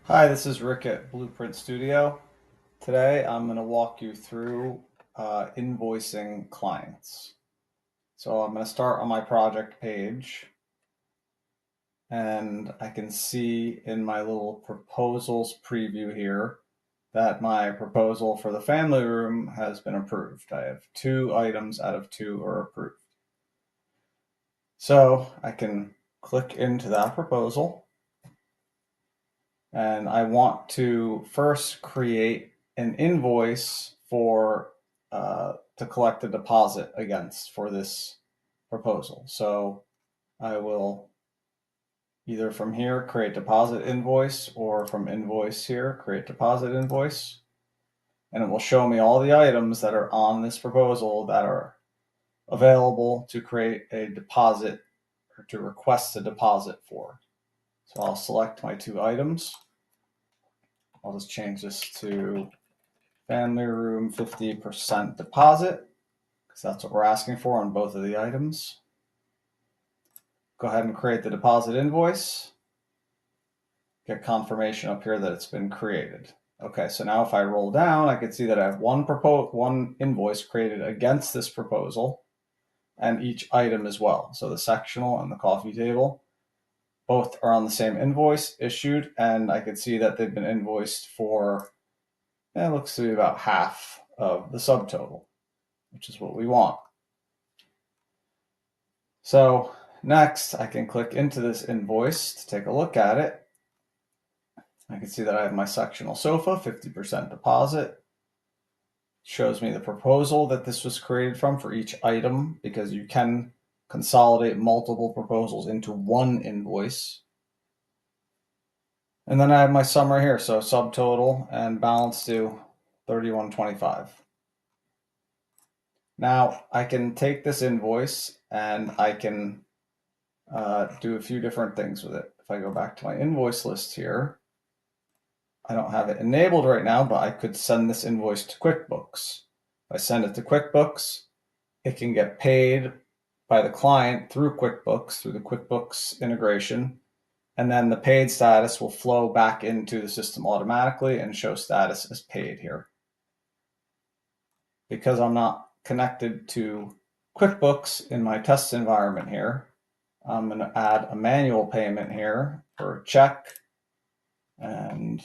Hi, this is Rick at Blueprint Studio. Today I'm going to walk you through invoicing clients. So I'm going to start on my project page, and I can see in my little proposals preview here that my proposal for the family room has been approved. I have 2 items out of 2 are approved. So I can click into that proposal, and I want to first create an invoice to collect a deposit against for this proposal. So I will either from here create deposit invoice, or from invoice here create deposit invoice, and it will show me all the items that are on this proposal that are available to create a deposit or to request a deposit for. So I'll select my 2 items. I'll just change this to family room 50% deposit, because that's what we're asking for on both of the items. Go ahead and create the deposit invoice. Get confirmation up here that it's been created. Okay, so now if I roll down, I can see that I have one invoice created against this proposal, and each item as well. So the sectional and the coffee table both are on the same invoice issued, and I can see that they've been invoiced for, it looks to be about half of the subtotal, which is what we want. So next, I can click into this invoice to take a look at it. I can see that I have my sectional sofa, 50% deposit. Shows me the proposal that this was created from for each item, because you can consolidate multiple proposals into one invoice. And then I have my sum right here, so subtotal and balance due, 31.25. Now I can take this invoice and I can do a few different things with it. If I go back to my invoice list here, I don't have it enabled right now, but I could send this invoice to QuickBooks. If I send it to QuickBooks, it can get paid by the client through QuickBooks, through the QuickBooks integration, and then the paid status will flow back into the system automatically and show status as paid here. Because I'm not connected to QuickBooks in my test environment here, I'm going to add a manual payment here for a check, and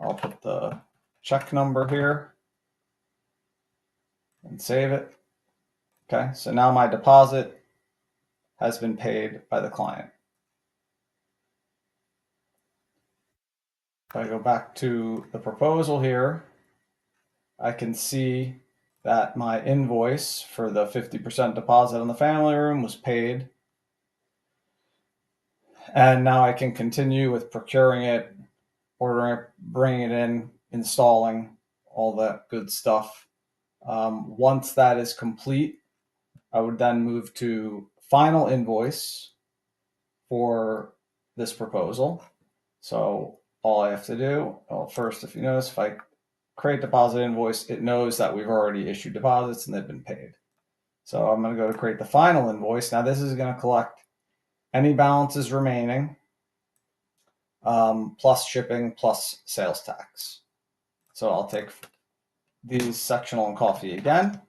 I'll put the check number here and save it. Okay, so now my deposit has been paid by the client. If I go back to the proposal here, I can see that my invoice for the 50% deposit on the family room was paid. And now I can continue with procuring it, ordering it, bringing it in, installing, all that good stuff. Once that is complete, I would then move to final invoice for this proposal. So all I have to do, well, first, if you notice, if I create deposit invoice, it knows that we've already issued deposits and they've been paid. So I'm going to go to create the final invoice. Now this is going to collect any balances remaining, plus shipping, plus sales tax. So I'll take these sectional and coffee again.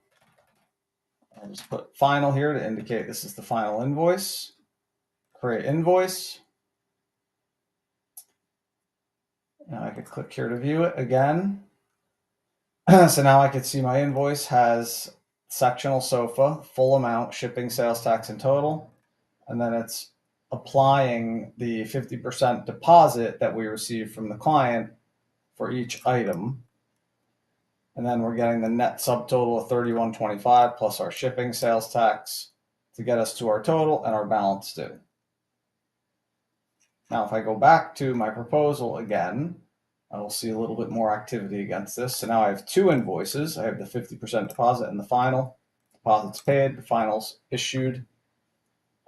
I'll just put final here to indicate this is the final invoice. Create invoice. Now I could click here to view it again. So now I can see my invoice has sectional sofa, full amount, shipping, sales tax, and total. And then it's applying the 50% deposit that we received from the client for each item. And then we're getting the net subtotal of 31.25 plus our shipping, sales tax to get us to our total and our balance due. Now, if I go back to my proposal again, I will see a little bit more activity against this. So now I have 2 invoices. I have the 50% deposit and the final. Deposit's paid, the final's issued.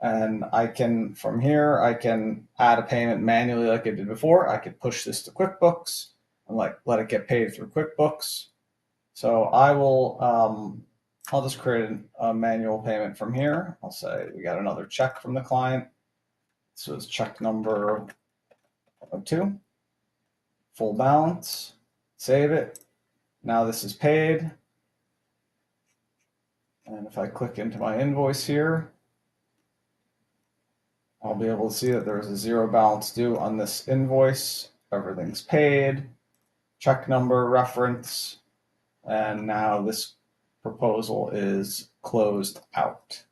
And I can, from here, I can add a payment manually like I did before. I could push this to QuickBooks and let it get paid through QuickBooks. So I'll just create a manual payment from here. I'll say we got another check from the client. So it's check number 2. full balance, save it. Now this is paid. And if I click into my invoice here, I'll be able to see that there's a zero balance due on this invoice. Everything's paid, check number, reference, and now this proposal is closed out.